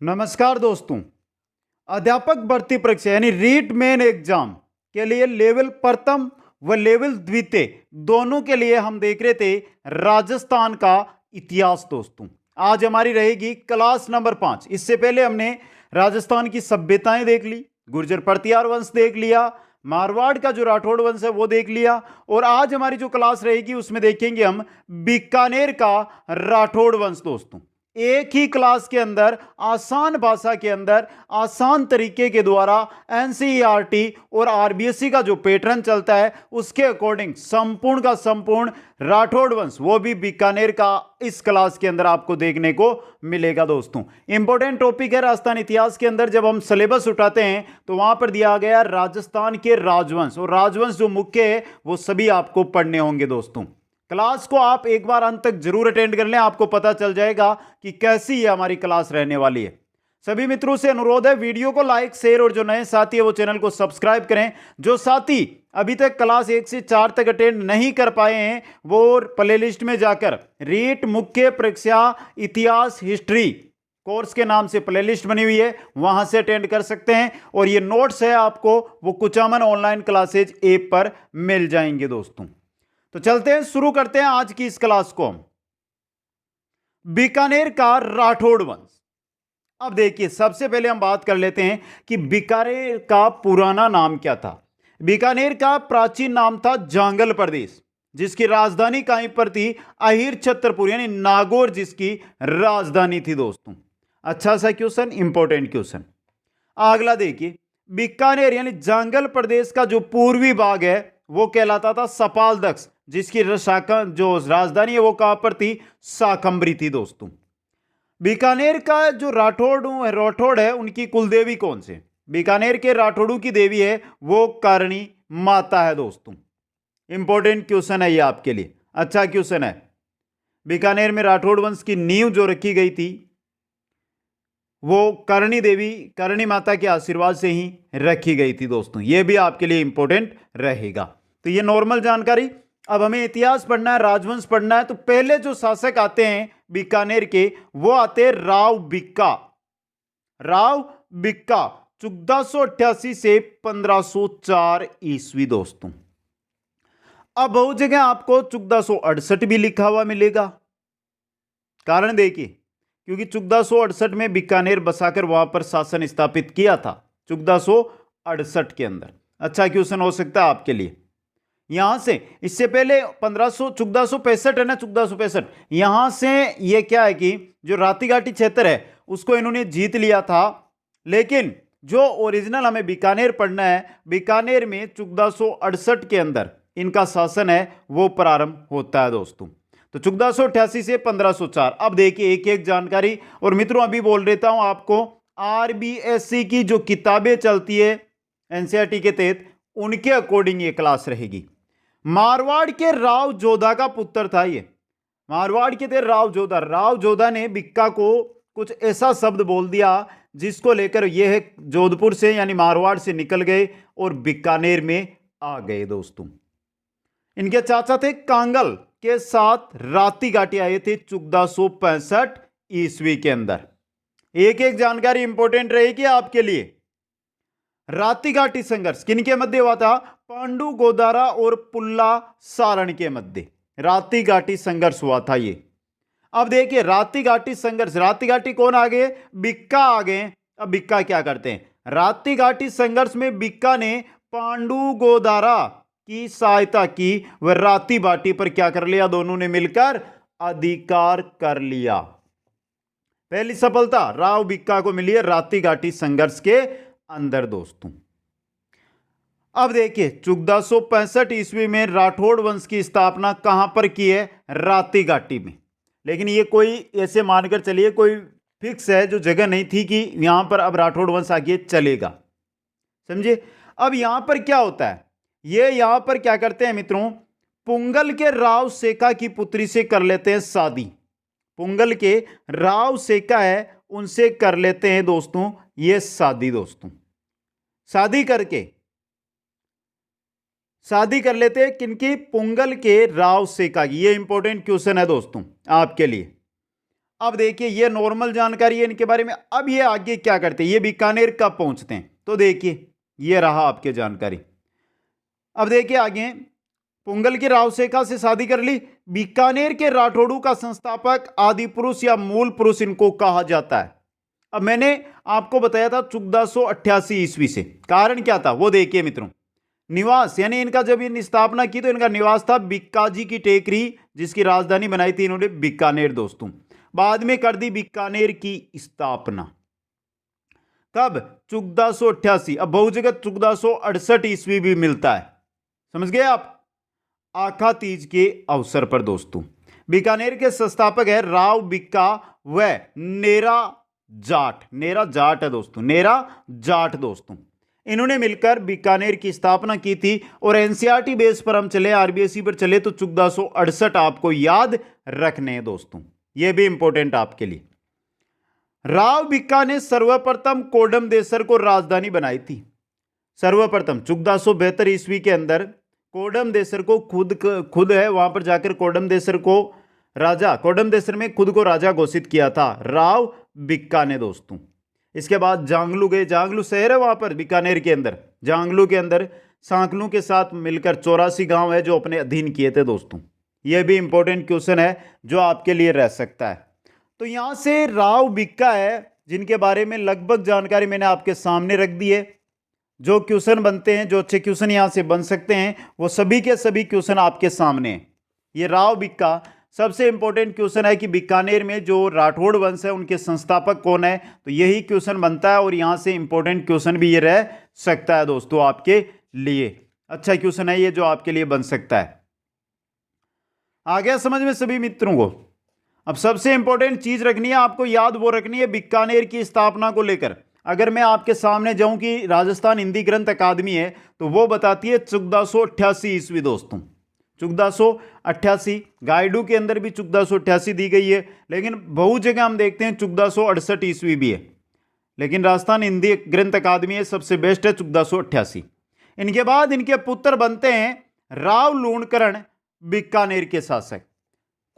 नमस्कार दोस्तों। अध्यापक भर्ती परीक्षा यानी रीट मेन एग्जाम के लिए लेवल प्रथम व लेवल द्वितीय दोनों के लिए हम देख रहे थे राजस्थान का इतिहास। दोस्तों आज हमारी रहेगी क्लास नंबर 5। इससे पहले हमने राजस्थान की सभ्यताएं देख ली, गुर्जर परतियार वंश देख लिया, मारवाड़ का जो राठौड़ वंश है वो देख लिया, और आज हमारी जो क्लास रहेगी उसमें देखेंगे हम बीकानेर का राठौड़ वंश। दोस्तों एक ही क्लास के अंदर आसान भाषा के अंदर आसान तरीके के द्वारा एनसीईआरटी और आरबीएसई का जो पैटर्न चलता है उसके अकॉर्डिंग संपूर्ण का संपूर्ण राठौड़ वंश वो भी बीकानेर का इस क्लास के अंदर आपको देखने को मिलेगा। दोस्तों इंपॉर्टेंट टॉपिक है राजस्थान इतिहास के अंदर। जब हम सिलेबस उठाते हैं तो वहां पर दिया गया राजस्थान के राजवंश, और राजवंश जो मुख्य है वो सभी आपको पढ़ने होंगे। दोस्तों क्लास को आप एक बार अंत तक जरूर अटेंड कर लें, आपको पता चल जाएगा कि कैसी ये हमारी क्लास रहने वाली है। सभी मित्रों से अनुरोध है वीडियो को लाइक शेयर और जो नए साथी है वो चैनल को सब्सक्राइब करें। जो साथी अभी तक क्लास 1 से 4 तक अटेंड नहीं कर पाए हैं वो प्लेलिस्ट में जाकर रीट मुख्य परीक्षा इतिहास हिस्ट्री कोर्स के नाम से प्लेलिस्ट बनी हुई है, वहां से अटेंड कर सकते हैं। और ये नोट्स है आपको वो कुचामन ऑनलाइन क्लासेज ऐप पर मिल जाएंगे। दोस्तों तो चलते हैं, शुरू करते हैं आज की इस क्लास को। बीकानेर का राठौड़ वंश। अब देखिए सबसे पहले हम बात कर लेते हैं कि बीकानेर का पुराना नाम क्या था। बीकानेर का प्राचीन नाम था जांगल प्रदेश, जिसकी राजधानी कहीं पर थी, अहिर छत्रपुर यानी नागौर जिसकी राजधानी थी। दोस्तों अच्छा सा क्वेश्चन, इंपॉर्टेंट क्वेश्चन। अगला देखिए, बीकानेर यानी जांगल प्रदेश का जो पूर्वी भाग है वो कहलाता था सपालदक्ष, जिसकी शाखा जो राजधानी है वो कहां पर थी, शाकंभरी थी। दोस्तों बीकानेर का जो राठौड़ है उनकी कुलदेवी कौन से? बीकानेर के राठौड़ों की देवी है वो करणी माता है। दोस्तों इंपॉर्टेंट क्वेश्चन है ये आपके लिए, अच्छा क्वेश्चन है। बीकानेर में राठौड़ वंश की नींव जो रखी गई थी वो करणी देवी करणी माता के आशीर्वाद से ही रखी गई थी। दोस्तों ये भी आपके लिए इंपॉर्टेंट रहेगा। तो ये नॉर्मल जानकारी। अब हमें इतिहास पढ़ना है, राजवंश पढ़ना है। तो पहले जो शासक आते हैं बीकानेर के वो आते हैं राव बिक्का। राव बिक्का 1488 से 1504 ईस्वी। दोस्तों अब बहुत जगह आपको 1468 भी लिखा हुआ मिलेगा। कारण देखिए, क्योंकि 1468 में बीकानेर बसाकर वहां पर शासन स्थापित किया था 1468 के अंदर। अच्छा क्वेश्चन हो सकता है आपके लिए। यहां से इससे पहले 1465 है ना, 1465 यहां से ये क्या है कि जो रातीघाटी क्षेत्र है उसको इन्होंने जीत लिया था। लेकिन जो ओरिजिनल हमें बीकानेर पढ़ना है, बीकानेर में 1468 के अंदर इनका शासन है वो प्रारंभ होता है। दोस्तों तो 1488 से 1504। अब देखिए एक एक जानकारी। और मित्रों अभी बोल देता हूं आपको, आरबीएसई की जो किताबें चलती है एनसीईआरटी के तहत उनके अकॉर्डिंग ये क्लास रहेगी। मारवाड़ के राव जोधा का पुत्र था ये। मारवाड़ के थे राव जोधा। राव जोधा ने बिक्का को कुछ ऐसा शब्द बोल दिया जिसको लेकर यह जोधपुर से यानी मारवाड़ से निकल गए और बीकानेर में आ गए। दोस्तों इनके चाचा थे कांगल के साथ रातीघाटी आए थे 1465 ईस्वी के अंदर। एक एक जानकारी इंपॉर्टेंट रहेगी आपके लिए। रातीघाटी संघर्ष किनके मध्य हुआ था? पांडु गोदारा और पुल्ला सारण के मध्य रातीघाटी संघर्ष हुआ था ये। अब देखिए रातीघाटी संघर्ष, रातीघाटी कौन आ गए? बिक्का आ गए। अब बिक्का क्या करते हैं? रातीघाटी संघर्ष में बिक्का ने पांडु गोदारा की सहायता की व राती बाटी पर क्या कर लिया? दोनों ने मिलकर अधिकार कर लिया। पहली सफलता राव बिक्का को मिली है रातीघाटी संघर्ष के अंदर। दोस्तों अब देखिए 1465 ईस्वी में राठौड़ वंश की स्थापना कहां पर की है? रातीघाटी में। लेकिन ये कोई ऐसे मानकर चलिए कोई फिक्स है जो जगह नहीं थी कि यहां पर अब राठौड़ वंश आगे चलेगा, समझे। अब यहां पर क्या होता है, ये यहां पर क्या करते हैं मित्रों, पुंगल के राव सेका की पुत्री से कर लेते हैं शादी। पुंगल के राव सेका है उनसे कर लेते हैं दोस्तों ये शादी। दोस्तों शादी कर लेते हैं किनकी? पुंगल के राव सेका की। ये इंपॉर्टेंट क्वेश्चन है दोस्तों आपके लिए। अब देखिए ये नॉर्मल जानकारी है इनके बारे में। अब ये आगे क्या करते हैं, ये बीकानेर कब पहुंचते हैं, तो देखिए ये रहा आपके जानकारी। अब देखिए आगे, पुंगल की रावसेका से शादी कर ली। बीकानेर के राठौड़ों का संस्थापक, आदि पुरुष या मूल पुरुष इनको कहा जाता है। अब मैंने आपको बताया था 1488 ईस्वी से। कारण क्या था वो देखिए मित्रों। निवास यानी इनका जब इन स्थापना की तो इनका निवास था बीकाजी की टेकरी, जिसकी राजधानी बनाई थी इन्होंने बीकानेर दोस्तों। बाद में कर दी बीकानेर की स्थापना कब, 1488। अब बहु जगह 1468 ईस्वी भी मिलता है, समझ गए आप। आखा तीज के अवसर पर दोस्तों बीकानेर के संस्थापक है राव बिक्का व नेरा जाट। नेरा जाट है दोस्तों, नेरा जाट दोस्तों। इन्होंने मिलकर बीकानेर की स्थापना की थी। और एनसीईआरटी बेस पर हम चले, आरबीएसई पर चले तो 1468 आपको याद रखने हैं दोस्तों, यह भी इंपॉर्टेंट आपके लिए। राव बिक्का ने सर्वप्रथम कोडम देसर को राजधानी बनाई थी। सर्वप्रथम 1472 ईस्वी के अंदर कोडम देसर को खुद है वहां पर जाकर कोडम देसर में खुद को राजा घोषित किया था राव बिक्का ने दोस्तों। इसके बाद जांगलू गए, जांगलू शहर है वहां पर बीकानेर के अंदर। जांगलू के अंदर सांकलू के साथ मिलकर 84 गांव है जो अपने अधीन किए थे दोस्तों। यह भी इंपॉर्टेंट क्वेश्चन है जो आपके लिए रह सकता है। तो यहां से राव बिक्का है जिनके बारे में लगभग जानकारी मैंने आपके सामने रख दी है। जो क्वेश्चन बनते हैं, जो अच्छे क्वेश्चन यहां से बन सकते हैं, वो सभी के सभी क्वेश्चन आपके सामने हैं। ये राव बिक्का सबसे इंपॉर्टेंट क्वेश्चन है कि बीकानेर में जो राठौड़ वंश है उनके संस्थापक कौन है, तो यही क्वेश्चन बनता है। और यहां से इंपॉर्टेंट क्वेश्चन भी ये रह सकता है दोस्तों आपके लिए। अच्छा क्वेश्चन है ये जो आपके लिए बन सकता है। आ गया समझ में सभी मित्रों को। अब सबसे इंपॉर्टेंट चीज रखनी है आपको, याद वो रखनी है बीकानेर की स्थापना को लेकर। अगर मैं आपके सामने जाऊं कि राजस्थान हिंदी ग्रंथ अकादमी है तो वो बताती है 1488 ईस्वी दोस्तों। 1488 गाइडू के अंदर भी 1488 दी गई है, लेकिन बहुत जगह हम देखते हैं 1468 ईस्वी भी है, लेकिन राजस्थान हिंदी ग्रंथ अकादमी है सबसे बेस्ट है 1488। इनके बाद इनके पुत्र बनते हैं राव लूणकरण, बीकानेर के शासक।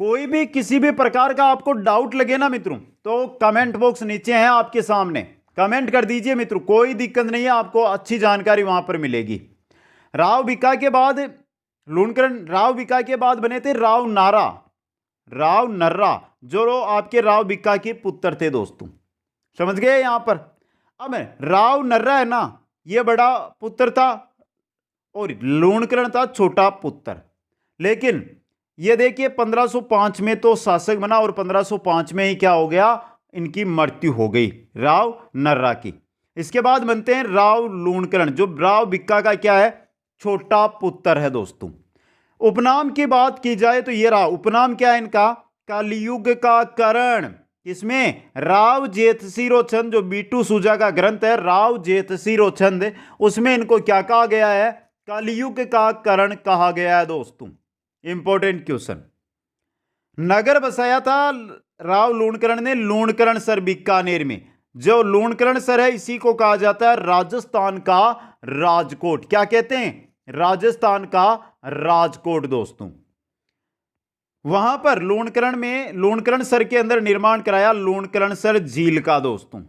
कोई भी किसी भी प्रकार का आपको डाउट लगे ना मित्रों तो कमेंट बॉक्स नीचे है आपके सामने, कमेंट कर दीजिए मित्रों, कोई दिक्कत नहीं है, आपको अच्छी जानकारी वहां पर मिलेगी। राव बिक्का के बाद लूणकरण, राव बिक्का के बाद बने थे राव नारा, राव नर्रा, जो आपके राव बिक्का के पुत्र थे दोस्तों। समझ गए यहां पर। अब राव नर्रा है ना, यह बड़ा पुत्र था और लूणकरण था छोटा पुत्र। लेकिन यह देखिए 1505 में तो शासक बना और 1505 में ही क्या हो गया, इनकी मृत्यु हो गई राव नर्रा की। इसके बाद बनते हैं राव लूणकरण, जो राव बिक्का का क्या है, छोटा पुत्र है दोस्तों। उपनाम की बात की जाए तो ये रहा, उपनाम क्या है इनका, कलयुग का करण। इसमें राव जेतसिरोचंद, जो बीटू सूजा का ग्रंथ है राव जेतसिरोचंद, उसमें इनको क्या कहा गया है, कलयुग का करण कहा गया है दोस्तों। Important question. नगर बसाया था राव लूणकरण ने लूणकरण सर बीकानेर में। जो लूणकरण सर है इसी को कहा जाता है राजस्थान का राजकोट। क्या कहते हैं, राजस्थान का राजकोट दोस्तों। वहां पर लूणकरण सर के अंदर निर्माण कराया लूणकरण सर झील का दोस्तों।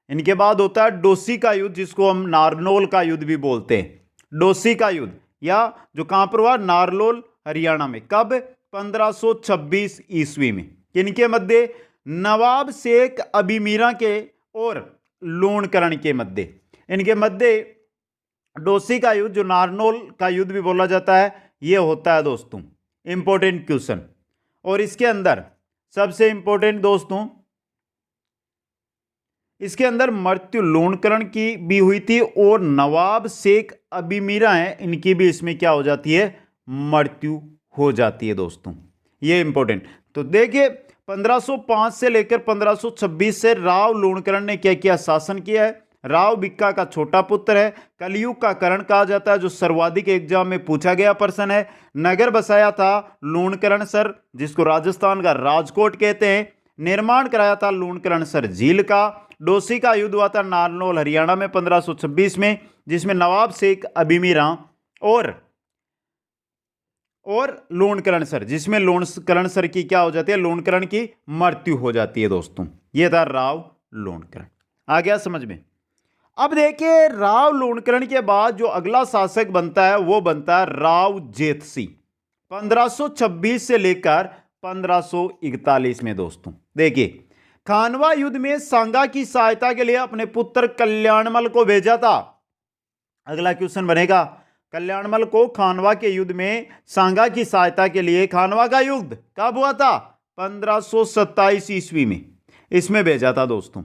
इनके बाद होता है डोसी का युद्ध, जिसको हम नारनौल का युद्ध भी बोलते हैं। डोसी का युद्ध, या जो कहां पर हुआ, नारनौल हरियाणा में। कब, 1526 ईस्वी में। किनके मध्य, नवाब शेख अबी मीरा के और लूणकरण के मध्य। इनके मध्य डोसी का युद्ध, जो नारनौल का युद्ध भी बोला जाता है, यह होता है दोस्तों। Important question. और इसके अंदर सबसे इंपॉर्टेंट दोस्तों, इसके अंदर मृत्यु लूणकरण की भी हुई थी और नवाब शेख अबी मीरा है, इनकी भी इसमें क्या हो जाती है, मृत्यु हो जाती है दोस्तों। ये इंपॉर्टेंट। तो देखिए 1505 से लेकर 1526 से राव लूणकरण ने क्या किया, शासन किया है। राव बिक्का का छोटा पुत्र है, कलयुग का करण कहा जाता है, जो सर्वाधिक एग्जाम में पूछा गया प्रश्न है। नगर बसाया था लूणकरण सर, जिसको राजस्थान का राजकोट कहते हैं। निर्माण कराया था लूणकरण सर झील का। डोसी का युद्ध हुआ था नारनौल हरियाणा में 1526 में, जिसमें नवाब शेख अबी मीरा और और लोणकरण सर, जिसमें लोणकरण सर की क्या हो जाती है, लोणकरण की मृत्यु हो जाती है दोस्तों। यह था राव लोणकरण। आ गया समझ में। अब देखिए राव लोणकरण के बाद जो अगला शासक बनता है वो बनता है राव जेतसी, 1526 से लेकर 1541 में दोस्तों। देखिए खानवा युद्ध में सांगा की सहायता के लिए अपने पुत्र कल्याणमल को भेजा था। अगला क्वेश्चन बनेगा, कल्याणमल को खानवा के युद्ध में सांगा की सहायता के लिए, खानवा का युद्ध कब हुआ था, 1527 ईस्वी में, इसमें भेजा था दोस्तों।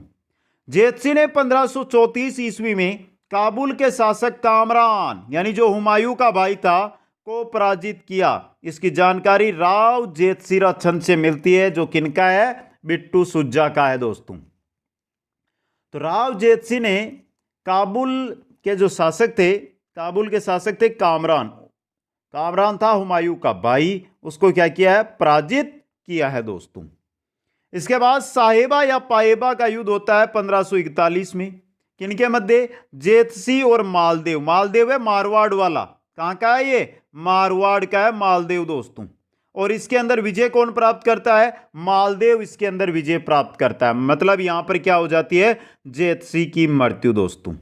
जेतसी ने 1534 ईस्वी में काबुल के शासक कामरान यानी जो हुमायूं का भाई था को पराजित किया। इसकी जानकारी राव जेतसी छंद से मिलती है, जो किनका है, बिट्टू सुज्जा का है दोस्तों। तो राव जेतसी ने काबुल के जो शासक थे, काबुल के शासक थे कामरान, कामरान था हुमायूं का भाई, उसको क्या किया है, पराजित किया है दोस्तों। इसके बाद साहेबा या पाएबा का युद्ध होता है 1541 में, किनके मध्य, जेतसी और मालदेव। मालदेव है मारवाड़ वाला, कहां का है ये, मारवाड़ का है मालदेव दोस्तों। और इसके अंदर विजय कौन प्राप्त करता है, मालदेव इसके अंदर विजय प्राप्त करता है। मतलब यहां पर क्या हो जाती है, जेतसी की मृत्यु दोस्तों।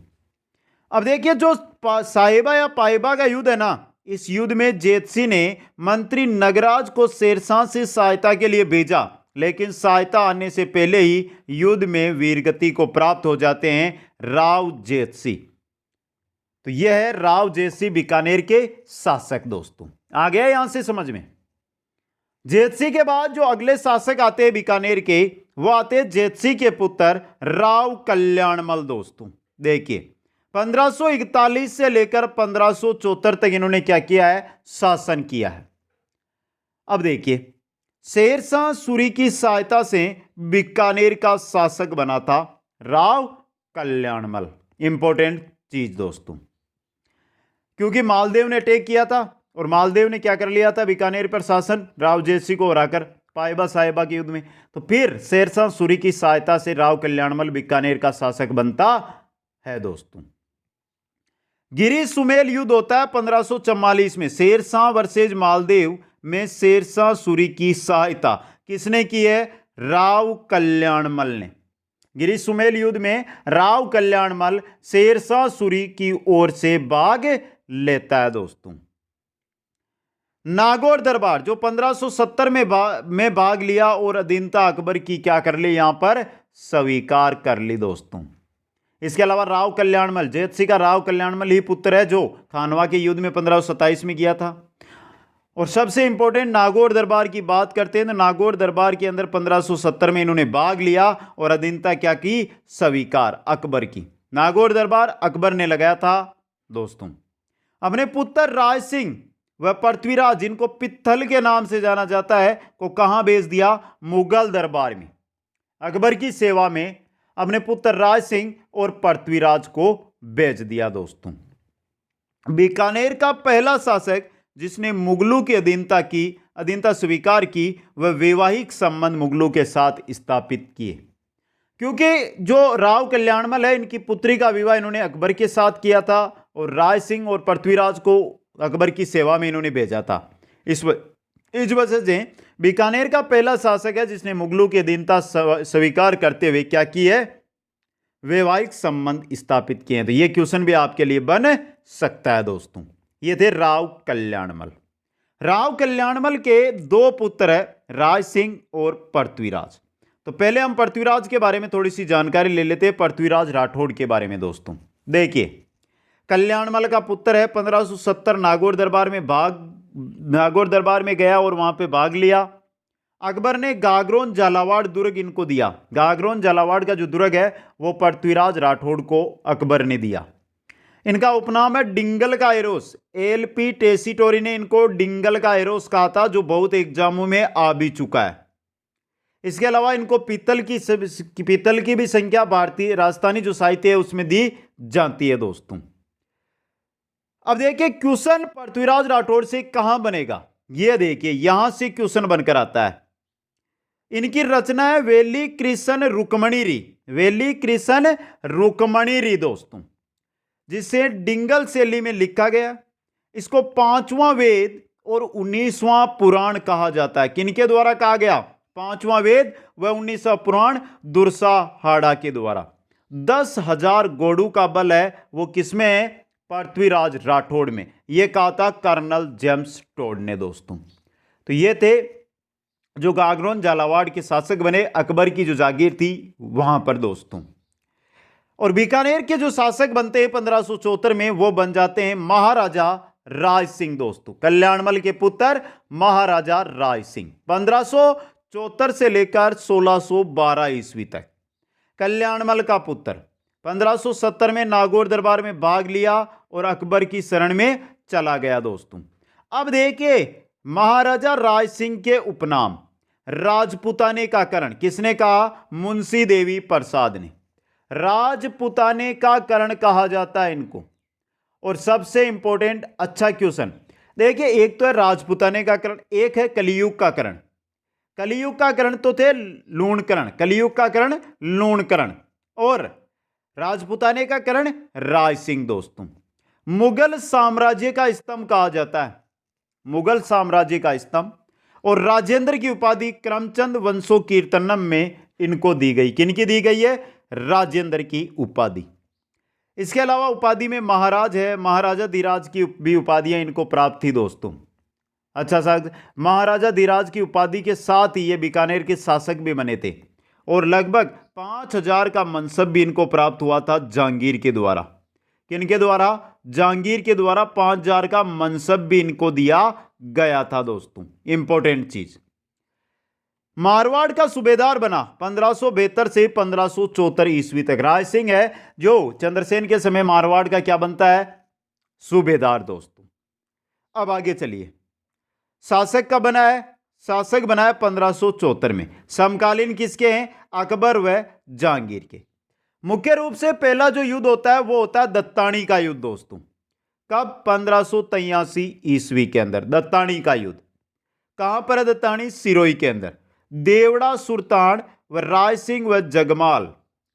अब देखिए जो साहेबा या पाएबा का युद्ध है ना, इस युद्ध में जेतसी ने मंत्री नगराज को शेरशाह से सहायता के लिए भेजा, लेकिन सहायता आने से पहले ही युद्ध में वीरगति को प्राप्त हो जाते हैं राव जेतसी। तो यह है राव जेतसी बीकानेर के शासक दोस्तों। आ गया यहां से समझ में। जेतसी के बाद जो अगले शासक आते हैं बीकानेर के, वो आते हैं जेतसी के पुत्र राव कल्याणमल दोस्तों। देखिए 1541 से लेकर 1574 तक इन्होंने क्या किया है, शासन किया है। अब देखिए शेरशाह सूरी की सहायता से बीकानेर का शासक बना था राव कल्याणमल। इंपॉर्टेंट चीज दोस्तों, क्योंकि मालदेव ने अटैक किया था और मालदेव ने क्या कर लिया था, बीकानेर पर शासन राव जेतसी को हराकर पाएबा साहेबा के युद्ध में। तो फिर शेरशाह सूरी की सहायता से राव कल्याणमल बीकानेर का शासक बनता है दोस्तों। गिरी सुमेल युद्ध होता है 1544 में, शेरशाह वर्सेज मालदेव में शेरशाह सूरी की सहायता किसने की है, राव कल्याणमल ने। गिरी सुमेल युद्ध में राव कल्याणमल शेरशाह सूरी की ओर से भाग लेता है दोस्तों। नागौर दरबार जो 1570 में भाग लिया और अधीनता अकबर की क्या कर ली, यहां पर स्वीकार कर ली दोस्तों। इसके अलावा राव कल्याणमल, जेतसी का राव कल्याणमल ही पुत्र है जो खानवा के युद्ध में 1527 में किया था। और सबसे इंपॉर्टेंट नागौर दरबार की बात करते हैं तो नागौर दरबार के अंदर 1570 में इन्होंने भाग लिया और अधीनता क्या की, स्वीकार अकबर की। नागौर दरबार अकबर ने लगाया था दोस्तों। अपने पुत्र राज सिंह व पृथ्वीराज, जिनको पित्थल के नाम से जाना जाता है, को कहां भेज दिया, मुगल दरबार में। अकबर की सेवा में अपने पुत्र राज सिंह और पृथ्वीराज को भेज दिया दोस्तों। बीकानेर का पहला शासक जिसने मुगलों की अधीनता स्वीकार की, वह वैवाहिक संबंध मुगलों के साथ स्थापित किए। क्योंकि जो राव कल्याणमल है, इनकी पुत्री का विवाह इन्होंने अकबर के साथ किया था और राज सिंह और पृथ्वीराज को अकबर की सेवा में इन्होंने भेजा था। इस वजह से बीकानेर का पहला शासक है जिसने मुगलों की अधीनता स्वीकार करते हुए क्या की है, वैवाहिक संबंध स्थापित किए हैं। तो यह क्वेश्चन भी आपके लिए बन सकता है दोस्तों। ये थे राव कल्याणमल। राव कल्याणमल के दो पुत्र है, राज सिंह और पृथ्वीराज। तो पहले हम पृथ्वीराज के बारे में थोड़ी सी जानकारी ले लेते हैं, पृथ्वीराज राठौड़ के बारे में दोस्तों। देखिए कल्याणमल का पुत्र है, 1570 नागौर दरबार में गया और वहां पे भाग लिया। अकबर ने गागरोन झालावाड़ दुर्ग इनको दिया। गागरोन झालावाड़ का जो दुर्ग है वो पृथ्वीराज राठौड़ को अकबर ने दिया। इनका उपनाम है डिंगल का एरोस। एलपी टेसीटोरी ने इनको डिंगल का एरोस कहा था, जो बहुत एग्जामों में आ भी चुका है। इसके अलावा इनको पीतल की भी संख्या भारतीय राजस्थानी जो साहित्य है उसमें दी जाती है दोस्तों। अब देखिए क्वेश्चन पृथ्वीराज राठौड़ से कहां बनेगा, यह देखिए यहां से क्वेश्चन बनकर आता है। इनकी रचना है वेली कृष्ण रुक्मणी, वेली कृष्ण रुक्मणी दोस्तों, जिसे डिंगल शैली में लिखा गया। इसको पांचवां वेद और 19वां पुराण कहा जाता है। किनके द्वारा कहा गया? 5वां वेद व 19वां पुराण दुर्साहाड़ा के द्वारा। 10,000 घोड़ों का बल है वो किसमें है? पृथ्वीराज राठौड़ में। यह कहा था कर्नल जेम्स टोड ने दोस्तों। तो ये थे जो गागरोन झालावाड़ के शासक बने, अकबर की जो जागीर थी वहां पर दोस्तों। और बीकानेर के जो शासक बनते हैं 1574 में, वो बन जाते हैं महाराजा राय सिंह दोस्तों। कल्याणमल के पुत्र महाराजा राय सिंह 1574 से लेकर 1612 ईस्वी तक। कल्याणमल का पुत्र 1570 में नागौर दरबार में भाग लिया और अकबर की शरण में चला गया दोस्तों। अब देखिए महाराजा राय सिंह के उपनाम राजपुताने का करण किसने कहा? मुंशी देवी प्रसाद ने। राजपुताने का करण कहा जाता है इनको। और सबसे इंपॉर्टेंट अच्छा क्वेश्चन देखिए, एक तो है राजपुताने का करण, एक है कलियुग का करण। कलियुग का करण तो थे लूणकरण, कलियुग का करण लूणकरण, और राजपुताने का करण राय सिंह दोस्तों। मुगल साम्राज्य का स्तंभ कहा जाता है, मुगल साम्राज्य का स्तंभ। और राजेंद्र की उपाधि करमचंद वंशो कीर्तनम में इनको दी गई। किनकी दी गई है? राजेंद्र की उपाधि। इसके अलावा उपाधि में महाराज है, महाराजा धीराज की भी उपाधियां इनको प्राप्त थी दोस्तों। अच्छा साहब, महाराजा धीराज की उपाधि के साथ ही ये बीकानेर के शासक भी बने थे। और लगभग 5,000 का मनसब भी इनको प्राप्त हुआ था जहांगीर के द्वारा। किनके द्वारा? जहांगीर के द्वारा 5,000 का मनसब भी इनको दिया गया था दोस्तों। इंपॉर्टेंट चीज, मारवाड़ का सूबेदार बना 1572 से 1574 ईस्वी तक। राय सिंह है जो चंद्रसेन के समय मारवाड़ का क्या बनता है? सूबेदार दोस्तों। अब आगे चलिए, शासक का बना है? शासक बना है 1574 में। समकालीन किसके हैं? अकबर व जहांगीर के। मुख्य रूप से पहला जो युद्ध होता है वो होता है दत्तानी का युद्ध दोस्तों। कब? 1583 ईस्वी के अंदर दत्तानी का युद्ध। कहां पर है दत्तानी? सिरोही के अंदर। देवड़ा सुल्तान व राय सिंह व जगमाल,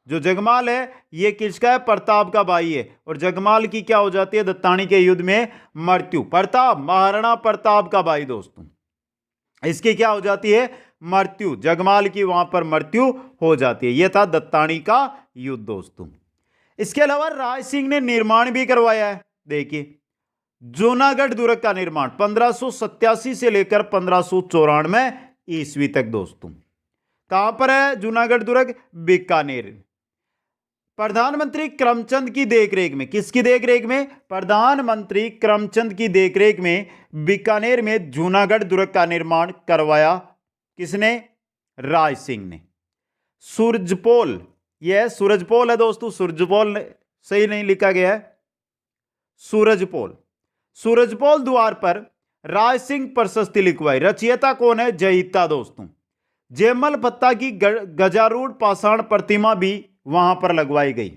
जो जगमाल है ये किसका है? प्रताप का भाई है। और जगमाल की क्या हो जाती है दत्तानी के युद्ध में? मृत्यु। प्रताप महाराणा प्रताप का भाई दोस्तों, इसकी क्या हो जाती है? मृत्यु। जगमाल की वहां पर मृत्यु हो जाती है। यह था दत्तानी का युद्ध दोस्तों। इसके अलावा राय सिंह ने निर्माण भी करवाया है। देखिए जूनागढ़ दुर्ग का निर्माण 1587 से लेकर 1594 ईस्वी तक दोस्तों। कहां पर है जूनागढ़ दुर्ग? बीकानेर। प्रधानमंत्री करमचंद की देखरेख में, किसकी देखरेख में? प्रधानमंत्री करमचंद की देखरेख में बीकानेर में जूनागढ़ दुर्ग का निर्माण करवाया। किसने? राय सिंह ने। सूरजपोल, यह सूरजपोल है दोस्तों, सूरजपोल सही नहीं लिखा गया है, सूरजपोल। सूरजपोल द्वार पर राय सिंह प्रशस्ति लिखवाई। रचयिता कौन है? जयिता दोस्तों। जयमल पत्ता की गजारूढ़ पाषाण प्रतिमा भी वहां पर लगवाई गई।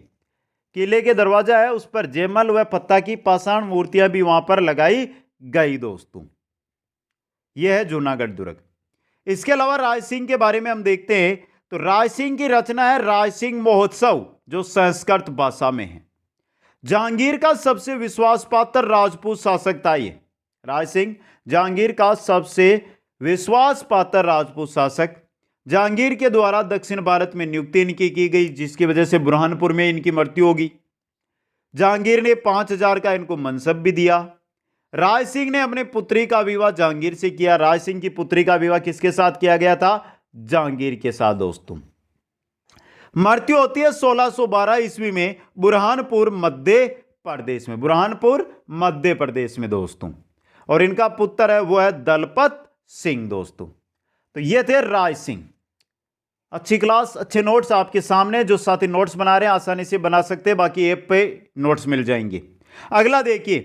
किले के दरवाजा है उस पर जयमल व पत्ता की पाषाण मूर्तियां भी वहां पर लगाई गई दोस्तों। यह है जूनागढ़ दुर्ग। इसके अलावा राय सिंह के बारे में हम देखते हैं तो राय सिंह की रचना है राय सिंह महोत्सव, जो संस्कृत भाषा में है। जहांगीर का सबसे विश्वास पात्र राजपूत शासक था ये। राय सिंह जहांगीर का सबसे विश्वास पात्र राजपूत शासक। जहांगीर के द्वारा दक्षिण भारत में नियुक्ति इनकी की गई, जिसकी वजह से बुरहानपुर में इनकी मृत्यु होगी। जहांगीर ने 5,000 का इनको मनसब भी दिया। राय सिंह ने अपने पुत्री का विवाह जहांगीर से किया। राय सिंह की पुत्री का विवाह किसके साथ किया गया था? जहांगीर के साथ दोस्तों। मृत्यु होती है 1612 ईस्वी में बुरहानपुर मध्य प्रदेश में, बुरहानपुर मध्य प्रदेश में दोस्तों। और इनका पुत्र है वो है दलपत सिंह दोस्तों। तो ये थे राय सिंह। अच्छी क्लास, अच्छे नोट्स आपके सामने, जो साथी नोट्स बना रहे हैं आसानी से बना सकते हैं, बाकी ऐप पे नोट्स मिल जाएंगे। अगला देखिए,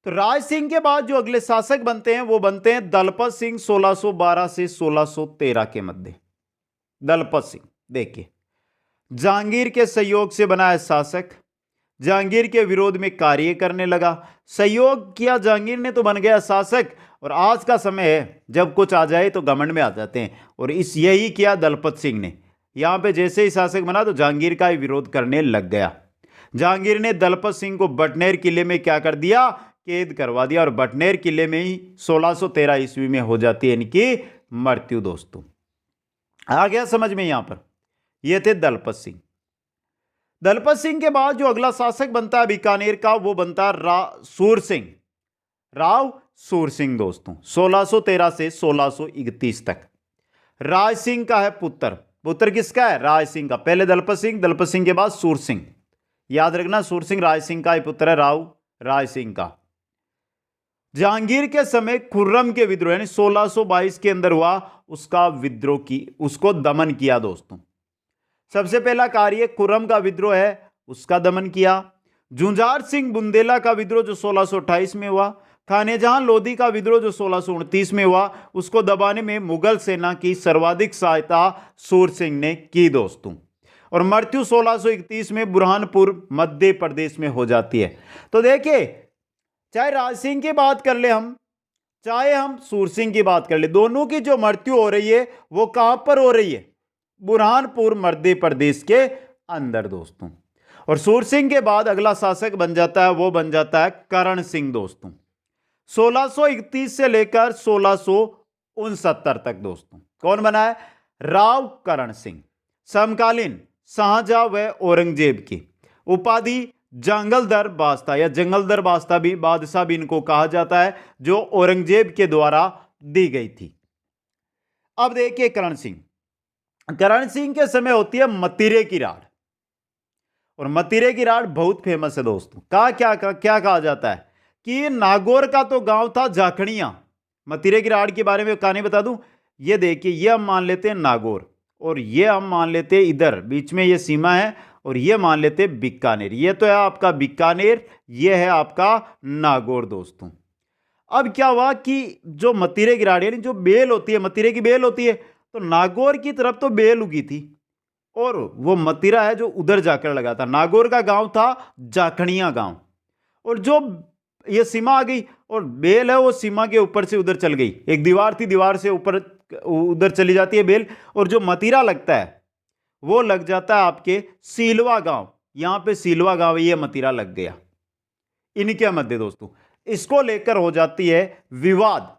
तो राय सिंह के बाद जो अगले शासक बनते हैं वो बनते हैं दलपत सिंह 1612 से 1613 के मध्य। दलपत सिंह देखिए जहांगीर के सहयोग से बना है शासक, जहांगीर के विरोध में कार्य करने लगा, सहयोग किया जहांगीर ने तो बन गया शासक। और आज का समय है जब कुछ आ जाए तो घमंड में आ जाते हैं, और इस यही किया दलपत सिंह ने। यहां पे जैसे ही शासक बना तो जहांगीर का ही विरोध करने लग गया। जहांगीर ने दलपत सिंह को बटनेर किले में क्या कर दिया कैद करवा दिया और बटनेर किले में ही 1613 ईस्वी में हो जाती है इनकी मृत्यु दोस्तों। आ गया समझ में यहां पर। ये थे दलपत सिंह। दलपत सिंह के बाद जो अगला शासक बनता है बीकानेर का, वो बनता है सूर सिंह, राव सूर सिंह दोस्तों, 1613 से 1631 तक। राय सिंह का है पुत्र। पुत्र किसका है? राय सिंह का। पहले दलपत सिंह के बाद सूर सिंह। याद रखना, सूर सिंह राय सिंह का ही पुत्र है, राव राय सिंह का। जहांगीर के समय खुर्रम के विद्रोह यानी 1622 के अंदर हुआ उसका विद्रोह की, उसको दमन किया दोस्तों। सबसे पहला कार्य खुर्रम का विद्रोह है, उसका दमन किया। जुंजार सिंह बुंदेला का विद्रोह जो 1628 में हुआ। खानेजहां लोधी का विद्रोह जो 1629 में हुआ, उसको दबाने में मुगल सेना की सर्वाधिक सहायता सूर सिंह ने की दोस्तों। और मृत्यु 1631 में बुरहानपुर मध्य प्रदेश में हो जाती है। तो देखिए, चाहे राज सिंह की बात कर ले हम, चाहे हम सूर सिंह की बात कर ले, दोनों की जो मृत्यु हो रही है वो कहां पर हो रही है? बुरहानपुर मध्य प्रदेश के अंदर दोस्तों। और सूर सिंह के बाद अगला शासक बन जाता है, वो बन जाता है करण सिंह दोस्तों, 1631 से लेकर 1669 तक दोस्तों। कौन बना है? राव करण सिंह। समकालीन शाहजहां व औरंगजेब की उपाधि जंगलदर बादशाह या जंगलदर बादशाह भी, बादशाह भी इनको कहा जाता है, जो औरंगजेब के द्वारा दी गई थी। अब देखिए करण सिंह के समय होती है मतीरे की राड़। और मतीरे की राड़ बहुत फेमस है दोस्तों। क्या कहा जाता है कि नागौर का तो गांव था जाखड़ियां। मतीरे की राड़ के बारे में कहानी बता दूं। ये देखिए, ये हम मान लेते हैं नागौर, और ये हम मान लेते हैं इधर बीच में ये सीमा है, और ये मान लेते हैं बीकानेर। ये तो है आपका बीकानेर, ये है आपका नागौर दोस्तों। अब क्या हुआ कि जो मतीरे की राड़ यानी जो बेल होती है, मतीरे की बेल होती है, तो नागौर की तरफ तो बेल उगी थी, और वो मतीरा है जो उधर जाकर लगा था। नागौर का गांव था जाखड़ियां गांव, और जो ये सीमा आ गई, और बेल है वो सीमा के ऊपर से उधर चल गई। एक दीवार थी, दीवार से ऊपर उधर चली जाती है बेल, और जो मतीरा लगता है वो लग जाता है आपके सीलवा गांव। यहां पे सीलवा गांव, ये मतीरा लग गया इनके मध्य दोस्तों। इसको लेकर हो जाती है विवाद,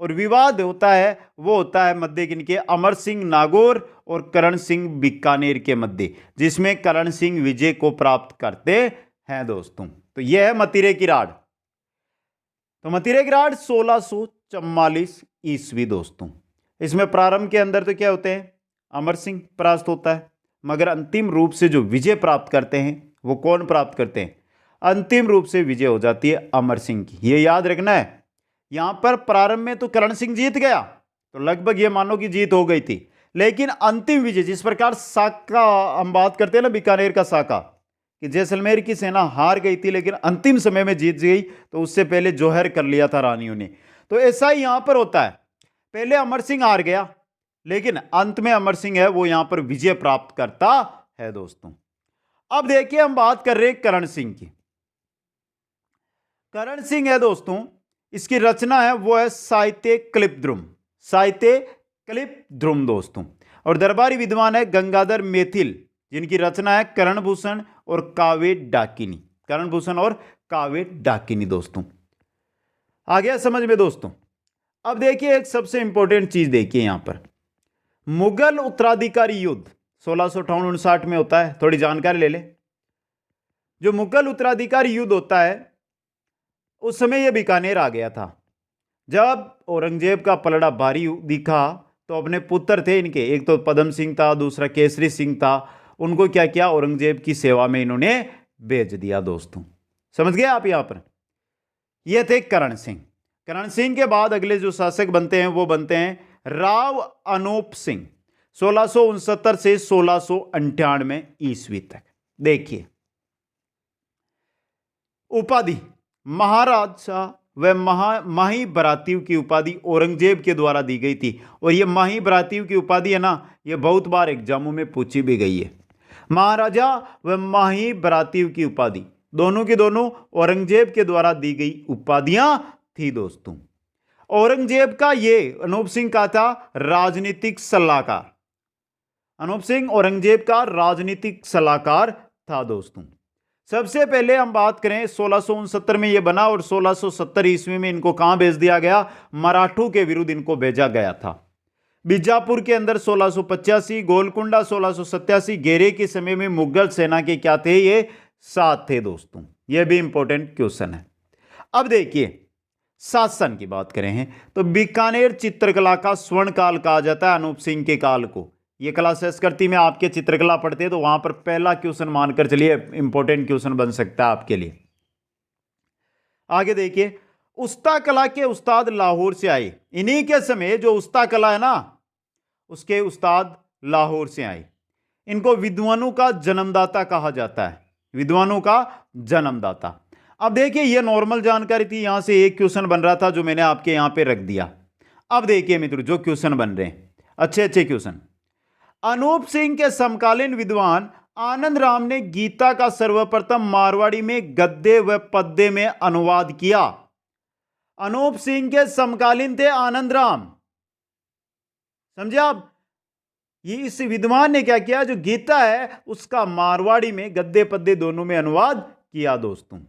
और विवाद होता है वो होता है मध्य किनके? अमर सिंह नागौर और करण सिंह बीकानेर के मध्य, जिसमें करण सिंह विजय को प्राप्त करते हैं दोस्तों। तो यह है मतीरे की राड़। तो मतीरे की राड़ 1644 ईस्वी दोस्तों। इसमें प्रारंभ के अंदर तो क्या होते हैं? अमर सिंह परास्त होता है, मगर अंतिम रूप से जो विजय प्राप्त करते हैं वो कौन प्राप्त करते हैं? अंतिम रूप से विजय हो जाती है अमर सिंह की। ये याद रखना है। यहां पर प्रारंभ में तो करण सिंह जीत गया, तो लगभग ये मानो कि जीत हो गई थी, लेकिन अंतिम विजय, जिस प्रकार साका हम बात करते हैं ना, बीकानेर का साका, कि जैसलमेर की सेना हार गई थी लेकिन अंतिम समय में जीत गई, तो उससे पहले जोहर कर लिया था रानियों ने। तो ऐसा ही यहां पर होता है, पहले अमर सिंह हार गया, लेकिन अंत में अमर सिंह है वो यहां पर विजय प्राप्त करता है दोस्तों। अब देखिए, हम बात कर रहे हैं करण सिंह की। करण सिंह है दोस्तों, इसकी रचना है वो है साहित्य क्लिपद्रुम, साहित्य क्लिपद्रुम दोस्तों। और दरबारी विद्वान है गंगाधर मैथिल, जिनकी रचना है करणभूषण और काव्य डाकिनी। करणभूषण और काव्य डाकिनी दोस्तों। आ गया समझ में दोस्तों। अब देखिए, एक सबसे इंपॉर्टेंट चीज देखिए यहां पर, मुगल उत्तराधिकारी युद्ध 1658-59 में होता है। थोड़ी जानकारी ले ले। जो मुगल उत्तराधिकारी युद्ध होता है, उस समय यह बीकानेर आ गया था। जब औरंगजेब का पलड़ा भारी दिखा, तो अपने पुत्र थे इनके, एक तो पद्म सिंह था, दूसरा केसरी सिंह था, उनको क्या किया? औरंगजेब की सेवा में इन्होंने भेज दिया दोस्तों। समझ गए आप? यहां पर ये थे करण सिंह। करण सिंह के बाद अगले जो शासक बनते हैं वो बनते हैं राव अनूप सिंह, 1669 से 1698 ईस्वी तक। देखिए, उपाधि महाराजा व माही बरातीव की उपाधि औरंगजेब के द्वारा दी गई थी। और यह माही बरातीव की उपाधि है ना, यह बहुत बार एग्जामों में पूछी भी गई है। महाराजा व माही बरातीव की उपाधि दोनों की दोनों औरंगजेब के द्वारा दी गई उपाधियां थी दोस्तों। औरंगजेब का ये अनूप सिंह का था राजनीतिक सलाहकार। अनूप सिंह औरंगजेब का राजनीतिक सलाहकार था दोस्तों। सबसे पहले हम बात करें 1669 में ये बना और 1670 ईस्वी में इनको कहां भेज दिया गया? मराठों के विरुद्ध इनको भेजा गया था। बीजापुर के अंदर 1685, गोलकुंडा 1687, घेरे के समय में मुगल सेना के क्या थे? ये 7 थे दोस्तों। ये भी इंपॉर्टेंट क्वेश्चन है। अब देखिए शासन की बात करें हैं तो बीकानेर चित्रकला का स्वर्ण काल कहा जाता है अनूप सिंह के काल को। ये क्लास संस्कृति में आपके चित्रकला पढ़ते हैं तो वहां पर पहला क्वेश्चन मानकर चलिए, इंपॉर्टेंट क्वेश्चन बन सकता है आपके लिए। आगे देखिए, उस्ता कला के उस्ताद लाहौर से आए। इन्हीं के समय जो उस्ता कला है ना, उसके उस्ताद लाहौर से आए। इनको विद्वानों का जन्मदाता कहा जाता है, विद्वानों का जन्मदाता। अब देखिए ये नॉर्मल जानकारी थी, यहां से एक क्वेश्चन बन रहा था जो मैंने आपके यहां पे रख दिया। अब देखिए मित्रों जो क्वेश्चन बन रहे हैं, अच्छे अच्छे क्वेश्चन। अनूप सिंह के समकालीन विद्वान आनंद राम ने गीता का सर्वप्रथम मारवाड़ी में गद्य व पद्य में अनुवाद किया। अनूप सिंह के समकालीन थे आनंद राम, समझे आप? ये इस विद्वान ने क्या किया, जो गीता है उसका मारवाड़ी में गद्य पद्य दोनों में अनुवाद किया दोस्तों।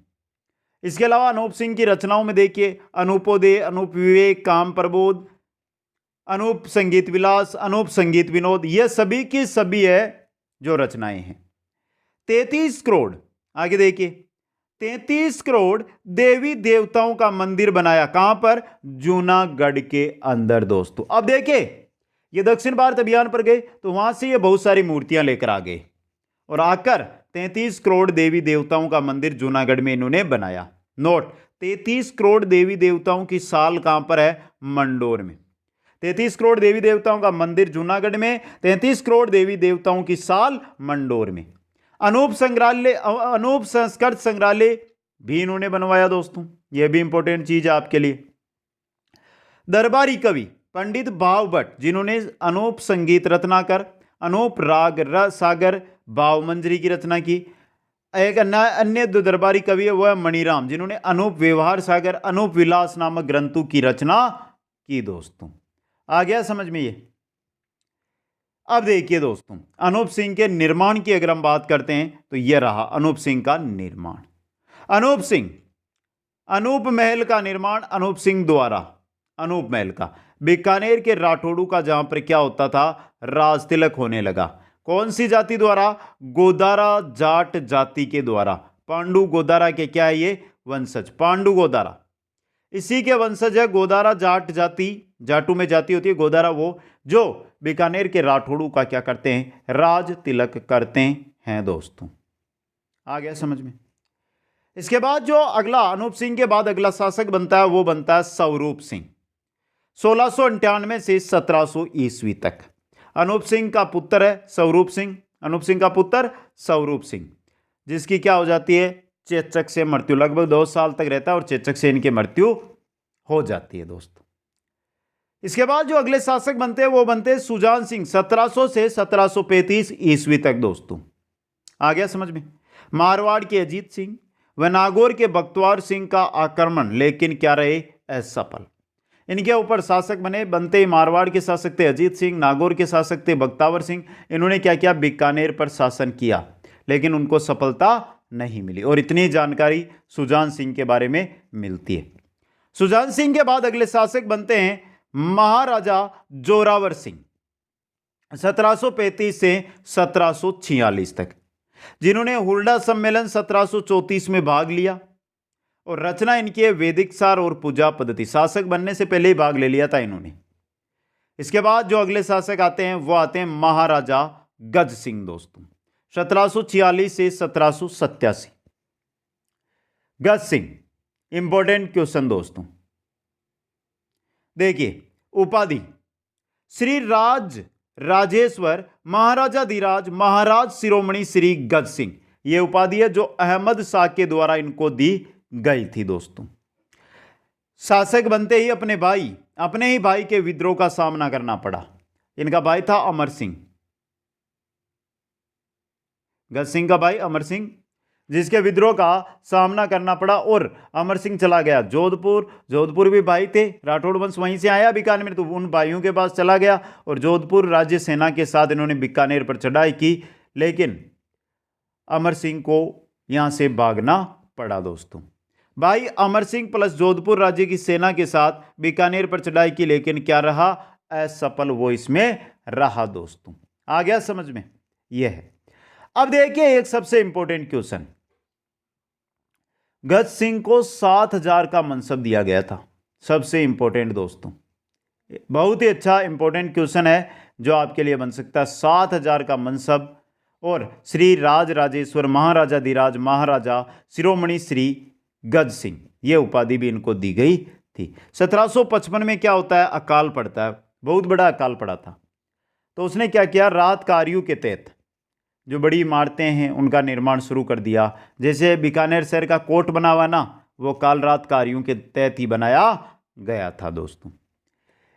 इसके अलावा अनूप सिंह की रचनाओं में देखिए अनूपोदय, अनूप विवेक, काम प्रबोध, अनूप संगीत विलास, अनूप संगीत विनोद, ये सभी की सभी है जो रचनाएं हैं। 33 करोड़, आगे देखिए 33 करोड़ देवी देवताओं का मंदिर बनाया, कहां पर? जूनागढ़ के अंदर दोस्तों। अब देखिए ये दक्षिण भारत अभियान पर गए तो वहां से ये बहुत सारी मूर्तियां लेकर आ गए और आकर 33 करोड़ देवी देवताओं का मंदिर जूनागढ़ में इन्होंने बनाया। नोट, 33 करोड़ देवी देवताओं की साल कहां पर है? मंडोर में। 33 करोड़ देवी देवताओं का मंदिर जूनागढ़ में, 33 करोड़ देवी देवताओं की साल मंडोर में। अनूप संग्रहालय, अनूप संस्कृत संग्रहालय भी इन्होंने बनवाया दोस्तों, यह भी इंपॉर्टेंट चीज है आपके लिए। दरबारी कवि पंडित भाव भट्ट, जिन्होंने अनूप संगीत रत्नाकर, अनूप राग सागर, भावमंजरी की रचना की। एक अन्य दो दरबारी कवि है वह मणिराम, जिन्होंने अनूप व्यवहार सागर, अनूप विलास नामक ग्रंथों की रचना की दोस्तों। आ गया समझ में ये? अब देखिए दोस्तों अनूप सिंह के निर्माण की अगर हम बात करते हैं तो यह रहा अनूप सिंह का निर्माण। अनूप सिंह, अनूप महल का निर्माण अनूप सिंह द्वारा, अनूप महल का बीकानेर के राठौड़ों का जहां पर क्या होता था? राज तिलक होने लगा। कौन सी जाति द्वारा? गोदारा जाट जाति के द्वारा। पांडु गोदारा के क्या है ये? वंशज, पांडु गोदारा इसी के वंशज है। गोदारा जाट जाति, जाटू में जाति होती है, गोदारा वो जो बीकानेर के राठौड़ों का क्या करते हैं? राज तिलक करते हैं दोस्तों। आ गया समझ में? इसके बाद जो अगला अनूप सिंह के बाद अगला शासक बनता है वो बनता है स्वरूप सिंह, 1698 से 1700 ईस्वी तक। अनूप सिंह का पुत्र है स्वरूप सिंह, अनूप सिंह का पुत्र स्वरूप सिंह, जिसकी क्या हो जाती है? चेचक से मृत्यु। लगभग 2 साल तक रहता है और चेचक से इनकी मृत्यु हो जाती है दोस्तों। इसके बाद जो अगले शासक बनते हैं वो बनते हैं सुजान सिंह, 1700 से 1735 ईस्वी तक दोस्तों। आ गया समझ में? मारवाड़ के अजीत सिंह व नागौर के बख्तवार सिंह का आक्रमण लेकिन क्या रहे? असफल। इनके ऊपर शासक बनते ही मारवाड़ के शासक थे अजीत सिंह, नागौर के शासक थे बख्तावर सिंह। इन्होंने क्या किया? बीकानेर पर शासन किया लेकिन उनको सफलता नहीं मिली। और इतनी जानकारी सुजान सिंह के बारे में मिलती है। सुजान सिंह के बाद अगले शासक बनते हैं महाराजा जोरावर सिंह, 1735 से 1746 तक, जिन्होंने हुरडा सम्मेलन 1734 में भाग लिया और रचना इनकी है वैदिक सार और पूजा पद्धति। शासक बनने से पहले ही भाग ले लिया था इन्होंने। इसके बाद जो अगले शासक आते हैं वो आते हैं महाराजा गज सिंह दोस्तों, 1746 से 1787। गज सिंह, इंपॉर्टेंट क्वेश्चन दोस्तों। देखिए उपाधि श्री राज राजेश्वर महाराजाधिराज महाराज शिरोमणि श्री गज सिंह, यह उपाधि है जो अहमद शाह के द्वारा इनको दी गई थी दोस्तों। शासक बनते ही अपने ही भाई के विद्रोह का सामना करना पड़ा। इनका भाई था अमर सिंह, गज सिंह का भाई अमर सिंह, जिसके विद्रोह का सामना करना पड़ा और अमर सिंह चला गया जोधपुर। जोधपुर भी भाई थे, राठौड़ वंश वहीं से आया बीकानेर में, तो उन भाइयों के पास चला गया और जोधपुर राज्य सेना के साथ इन्होंने बीकानेर पर चढ़ाई की, लेकिन अमर सिंह को यहां से भागना पड़ा दोस्तों। भाई अमर सिंह प्लस जोधपुर राज्य की सेना के साथ बीकानेर पर चढ़ाई की, लेकिन क्या रहा, असफल वो इसमें रहा दोस्तों। आ गया समझ में, यह है। अब देखिए एक सबसे इंपॉर्टेंट क्वेश्चन, गज सिंह को 7,000 का मनसब दिया गया था। सबसे इंपॉर्टेंट दोस्तों, बहुत ही अच्छा इंपॉर्टेंट क्वेश्चन है जो आपके लिए बन सकता है। 7,000 का मनसब और श्री राज राजेश्वर महाराजाधिराज महाराजा शिरोमणि श्री गज सिंह, यह उपाधि भी इनको दी गई थी। 1755 में क्या होता है, अकाल पड़ता है, बहुत बड़ा अकाल पड़ा था। तो उसने क्या किया, राहत कार्यों के तहत जो बड़ी इमारतें हैं उनका निर्माण शुरू कर दिया। जैसे बीकानेर शहर का कोर्ट बना हुआ ना, वो काल राहत कार्यों के तहत ही बनाया गया था दोस्तों।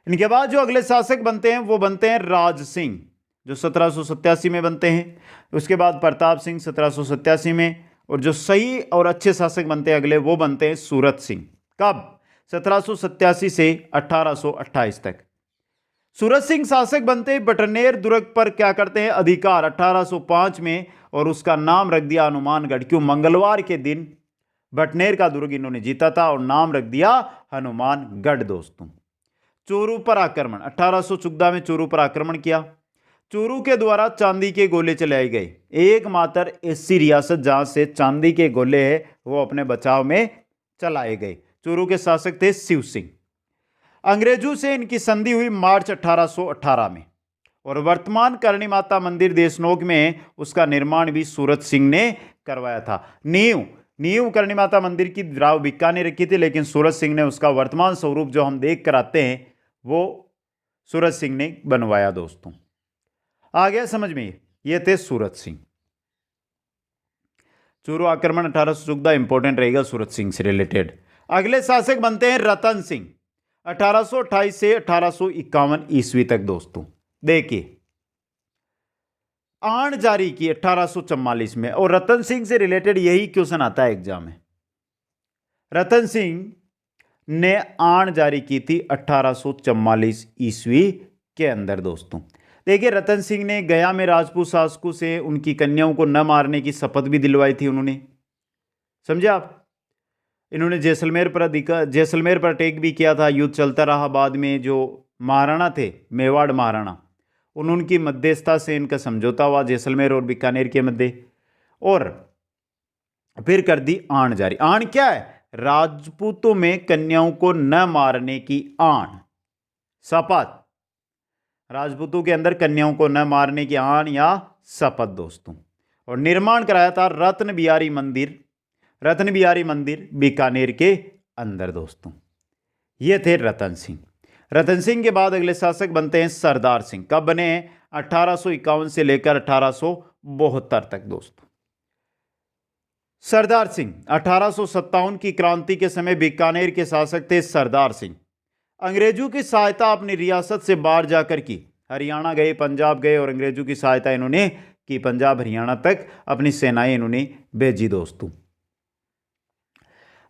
इनके बाद जो अगले शासक बनते हैं वो बनते हैं राज सिंह, जो 1787 में बनते हैं। उसके बाद प्रताप सिंह 1787 में, और जो सही और अच्छे शासक बनते हैं अगले वो बनते हैं सूरत सिंह। कब, 1787 से 1828 तक। सूरत सिंह शासक बनते ही बटनेर दुर्ग पर क्या करते हैं, अधिकार 1805 में, और उसका नाम रख दिया हनुमानगढ़। क्यों, मंगलवार के दिन बटनेर का दुर्ग इन्होंने जीता था और नाम रख दिया हनुमानगढ़ दोस्तों। चोरू पर आक्रमण, 1814 में चोरू पर आक्रमण किया। चोरू के द्वारा चांदी के गोले चलाए गए। एकमात्र ऐसी रियासत जहां से चांदी के गोले है वो अपने बचाव में चलाए गए। चोरू के शासक थे शिव सिंह। अंग्रेजों से इनकी संधि हुई मार्च 1818 में, और वर्तमान करणी माता मंदिर देशनोक में उसका निर्माण भी सूरत सिंह ने करवाया था। नींव करणी माता मंदिर की राव भिक्का ने रखी थी, लेकिन सूरत सिंह ने उसका वर्तमान स्वरूप जो हम देख कर आते हैं वो सूरत सिंह ने बनवाया दोस्तों। आ गया समझ में, ये थे सूरत सिंह। चोरू आक्रमण 1814 इंपॉर्टेंट रहेगा सूरत सिंह से रिलेटेड। अगले शासक बनते हैं रतन सिंह, 1828 से 1851 ईस्वी तक दोस्तों। देखिए आण जारी की 1844 में, और रतन सिंह से रिलेटेड यही क्वेश्चन आता है एग्जाम में। रतन सिंह ने आण जारी की थी 1844 ईस्वी के अंदर दोस्तों। देखिए रतन सिंह ने गया में राजपूत शासकों से उनकी कन्याओं को न मारने की शपथ भी दिलवाई थी उन्होंने, समझे आप। इन्होंने जैसलमेर पर अटैक भी किया था, युद्ध चलता रहा। बाद में जो महाराणा थे, मेवाड़ महाराणा, उनकी मध्यस्थता से इनका समझौता हुआ जैसलमेर और बीकानेर के मध्य, और फिर कर दी आण जारी। आण क्या है, राजपूतों में कन्याओं को न मारने की आण, शपथ। राजपूतों के अंदर कन्याओं को न मारने की आण या शपथ दोस्तों। और निर्माण कराया था रत्न बिहारी मंदिर बीकानेर के अंदर दोस्तों। ये थे रतन सिंह। रतन सिंह के बाद अगले शासक बनते हैं सरदार सिंह। कब बने हैं, 1851 से लेकर 1872 तक दोस्तों। सरदार सिंह 1857 की क्रांति के समय बीकानेर के शासक थे सरदार सिंह। अंग्रेजों की सहायता अपनी रियासत से बाहर जाकर की, हरियाणा गए, पंजाब गए, और अंग्रेजों की सहायता इन्होंने की, पंजाब हरियाणा तक अपनी सेनाएं इन्होंने भेजी दोस्तों।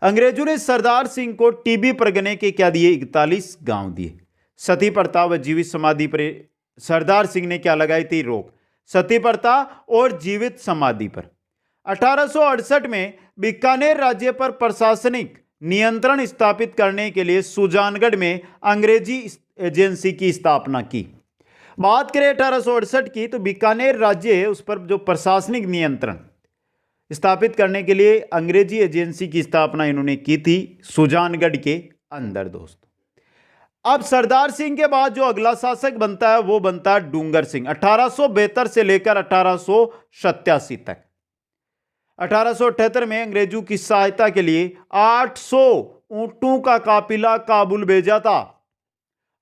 अंग्रेजों ने सरदार सिंह को टीबी परगने के क्या दिए, 41 गांव दिए। सती प्रथा व जीवित समाधि पर सरदार सिंह ने क्या लगाई थी, रोक, सती प्रथा और जीवित समाधि पर। 1868 में बीकानेर राज्य पर प्रशासनिक नियंत्रण स्थापित करने के लिए सुजानगढ़ में अंग्रेजी एजेंसी की स्थापना की। बात करें 1868 की, तो बीकानेर राज्य है उस पर जो प्रशासनिक नियंत्रण स्थापित करने के लिए अंग्रेजी एजेंसी की स्थापना इन्होंने की थी सुजानगढ़ के अंदर दोस्तों। अब सरदार सिंह के बाद जो अगला शासक बनता है वो बनता है डूंगर सिंह, 1872 से लेकर 1887 तक। 1878 में अंग्रेजों की सहायता के लिए 800 ऊंटों का काफिला काबुल भेजा था।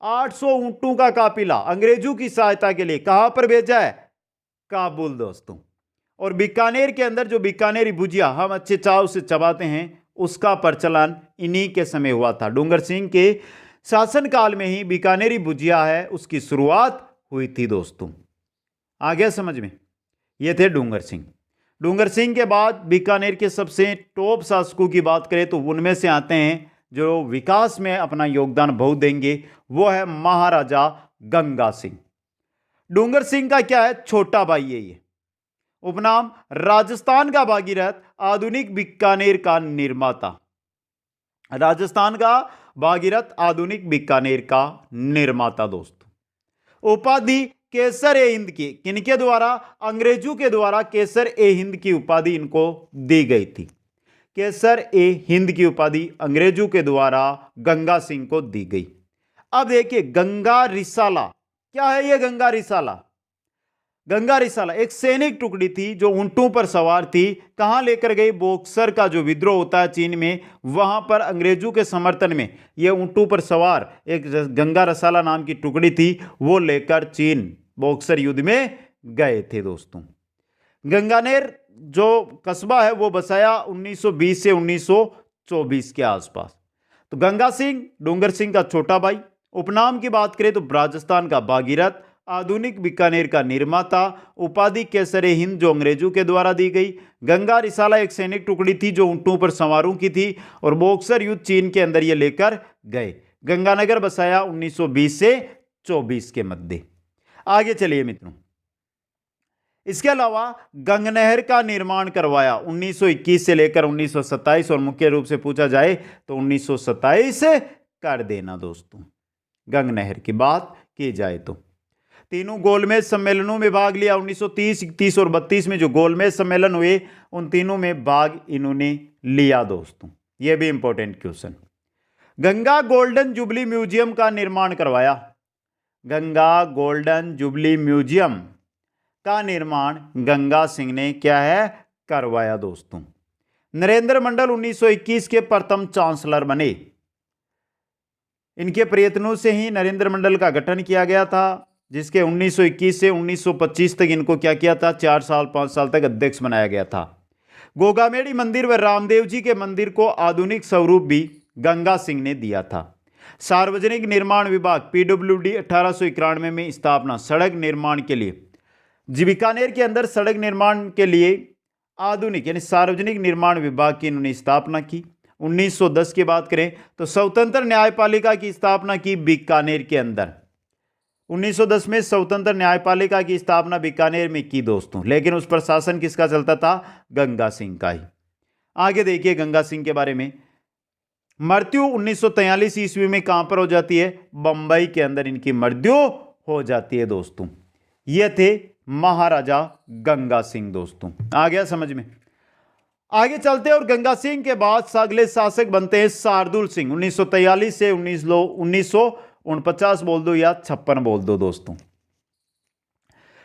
800 ऊंटों का काफिला अंग्रेजों की सहायता के लिए कहां पर भेजा है, काबुल दोस्तों। और बीकानेर के अंदर जो बीकानेरी भुजिया हम अच्छे चाव से चबाते हैं उसका प्रचलन इन्हीं के समय हुआ था। डूंगर सिंह के शासनकाल में ही बीकानेरी भुजिया है उसकी शुरुआत हुई थी दोस्तों। आ गया समझ में, ये थे डूंगर सिंह। डूंगर सिंह के बाद बीकानेर के सबसे टॉप शासकों की बात करें तो उनमें से आते हैं जो विकास में अपना योगदान बहुत देंगे, वो है महाराजा गंगा सिंह। डूंगर सिंह का क्या है, छोटा भाई है ये, उपनाम राजस्थान का भागीरथ, आधुनिक बीकानेर का निर्माता। राजस्थान का भागीरथ, आधुनिक बीकानेर का निर्माता दोस्तों। उपाधि केसर ए हिंद की किनके द्वारा? अंग्रेजों के द्वारा केसर ए हिंद की उपाधि इनको दी गई थी। केसर ए हिंद की उपाधि अंग्रेजों के द्वारा गंगा सिंह को दी गई। अब देखिए गंगा रिसाला, क्या है ये गंगा रिसाला? गंगा रिसाला एक सैनिक टुकड़ी थी जो ऊंटों पर सवार थी। कहां लेकर गई? बॉक्सर का जो विद्रोह होता है चीन में, वहां पर अंग्रेजों के समर्थन में यह ऊंटों पर सवार एक गंगा रिसाला नाम की टुकड़ी थी, वो लेकर चीन बॉक्सर युद्ध में गए थे दोस्तों। गंगानेर जो कस्बा है वो बसाया 1920 से 1924 के आसपास। तो गंगा सिंह डोंगर सिंह का छोटा भाई। उपनाम की बात करें तो राजस्थान का भागीरथ, आधुनिक बीकानेर का निर्माता। उपाधि केसरे हिंद जो अंग्रेजों के द्वारा दी गई। गंगा रिसाला एक सैनिक टुकड़ी थी जो ऊंटों पर सवारों की थी और बॉक्सर युद्ध चीन के अंदर ये लेकर गए। गंगानगर बसाया 1920 से 24 के मध्य। आगे चलिए मित्रों, इसके अलावा गंगनहर का निर्माण करवाया 1921 से लेकर 1927, और मुख्य रूप से पूछा जाए तो 1927 कर देना दोस्तों। गंगनहर की बात की जाए तो तीनों गोलमेज सम्मेलनों में भाग लिया। 1930, 31 और 32 में जो गोलमेज सम्मेलन हुए उन तीनों में भाग इन्होंने लिया दोस्तों। यह भी important question. Ganga golden jubilee museum का निर्माण करवाया। गंगा गोल्डन जुबली म्यूजियम का निर्माण गंगा सिंह ने क्या है? करवाया दोस्तों। नरेंद्र मंडल 1921 के प्रथम चांसलर बने। इनके प्रयत्नों से ही नरेंद्र मंडल का गठन किया गया था, जिसके 1921 से 1925 तक इनको क्या किया था? 4 साल 5 साल तक अध्यक्ष बनाया गया था। गोगामेड़ी मंदिर व रामदेव जी के मंदिर को आधुनिक स्वरूप भी गंगा सिंह ने दिया था। सार्वजनिक निर्माण विभाग पीडब्ल्यूडी 1891 में स्थापना। सड़क निर्माण के लिए बीकानेर के अंदर सड़क निर्माण के लिए आधुनिक यानी सार्वजनिक निर्माण विभाग की इन्होंने स्थापना की। 1910 की बात करें तो स्वतंत्र न्यायपालिका की स्थापना की बीकानेर के अंदर। 1910 में स्वतंत्र न्यायपालिका की स्थापना बीकानेर में की दोस्तों, लेकिन उस पर शासन किसका चलता था? गंगा सिंह का ही। आगे देखिए गंगा सिंह के बारे में। मृत्यु 1943 ईस्वी में कहां पर हो जाती है? बंबई के अंदर इनकी मृत्यु हो जाती है दोस्तों। ये थे महाराजा गंगा सिंह दोस्तों। आ गया समझ में? आगे चलते हैं और गंगा सिंह के बाद अगले शासक बनते हैं शार्दुल सिंह। 1943 से 1949 बोल दो या 56 बोल दो दोस्तों।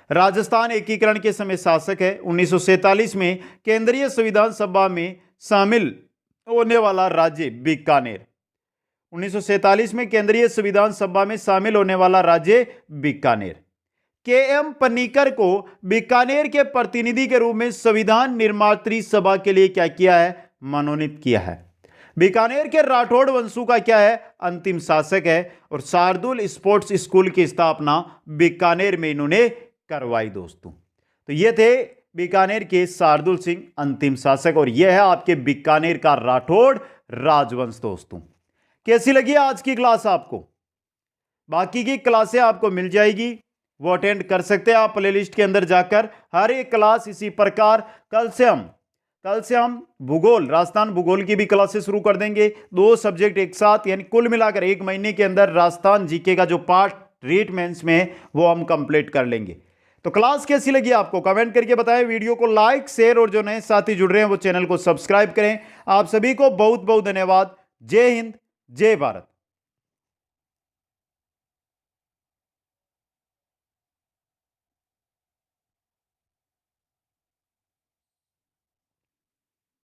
राजस्थान एकीकरण के समय शासक है। 1947 में केंद्रीय संविधान सभा में शामिल होने वाला राज्य बीकानेर। 1947 में केंद्रीय संविधान सभा में शामिल होने वाला राज्य बीकानेर। के.एम. पन्नीकर को बीकानेर के प्रतिनिधि के रूप में संविधान निर्मात्री सभा के लिए क्या किया है? मनोनीत किया है। बीकानेर के राठौड़ वंशों का क्या है? अंतिम शासक है। और शार्दुल स्पोर्ट्स स्कूल की स्थापना बीकानेर में इन्होंने करवाई दोस्तों। तो ये थे बीकानेर के शार्दुल सिंह अंतिम शासक, और यह है आपके बीकानेर का राठौड़ राजवंश दोस्तों। कैसी लगी आज की क्लास आपको? बाकी की क्लासें आपको मिल जाएगी, वो अटेंड कर सकते हैं आप प्लेलिस्ट के अंदर जाकर। हर एक क्लास इसी प्रकार कल से हम भूगोल, राजस्थान भूगोल की भी क्लासेस शुरू कर देंगे। 2 सब्जेक्ट एक साथ, यानी कुल मिलाकर 1 महीने के अंदर राजस्थान जीके का जो पार्ट रीट मेंस में है वो हम कंप्लीट कर लेंगे। तो क्लास कैसी लगी आपको कमेंट करके बताएं। वीडियो को लाइक शेयर और जो नए साथी जुड़ रहे हैं वो चैनल को सब्सक्राइब करें। आप सभी को बहुत बहुत धन्यवाद। जय हिंद, जय भारत।